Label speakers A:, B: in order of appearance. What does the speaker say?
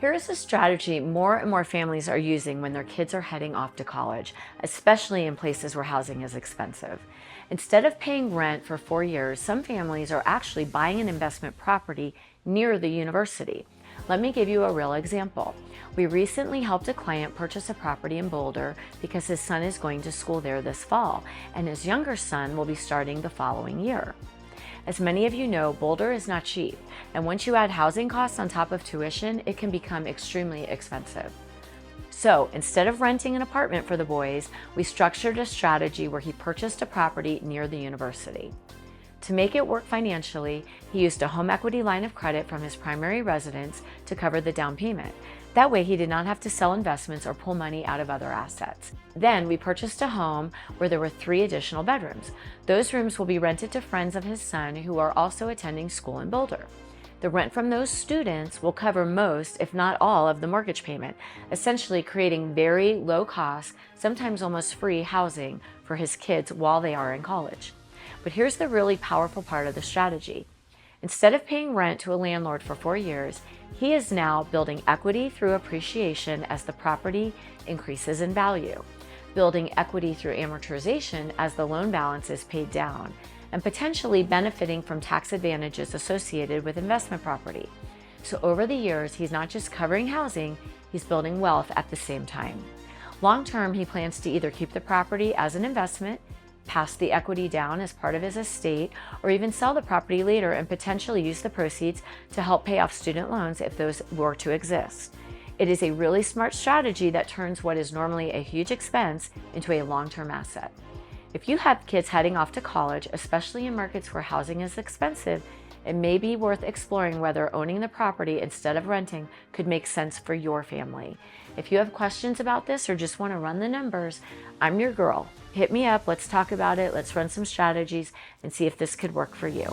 A: Here is a strategy more and more families are using when their kids are heading off to college, especially in places where housing is expensive. Instead of paying rent for 4 years, some families are actually buying an investment property near the university. Let me give you a real example. We recently helped a client purchase a property in Boulder because his son is going to school there this fall, and his younger son will be starting the following year. As many of you know, Boulder is not cheap, and once you add housing costs on top of tuition, it can become extremely expensive. So instead of renting an apartment for the boys, we structured a strategy where he purchased a property near the university. To make it work financially, he used a home equity line of credit from his primary residence to cover the down payment. That way he did not have to sell investments or pull money out of other assets. Then we purchased a home where there were 3 additional bedrooms. Those rooms will be rented to friends of his son who are also attending school in Boulder. The rent from those students will cover most, if not all, of the mortgage payment, essentially creating very low cost, sometimes almost free housing for his kids while they are in college. But here's the really powerful part of the strategy. Instead of paying rent to a landlord for 4 years, he is now building equity through appreciation as the property increases in value, building equity through amortization as the loan balance is paid down, and potentially benefiting from tax advantages associated with investment property. So over the years, he's not just covering housing, he's building wealth at the same time. Long term, he plans to either keep the property as an investment, pass the equity down as part of his estate, or even sell the property later and potentially use the proceeds to help pay off student loans if those were to exist. It is a really smart strategy that turns what is normally a huge expense into a long-term asset. If you have kids heading off to college, especially in markets where housing is expensive, it may be worth exploring whether owning the property instead of renting could make sense for your family. If you have questions about this or just want to run the numbers, I'm your girl. Hit me up, let's talk about it, let's run some strategies and see if this could work for you.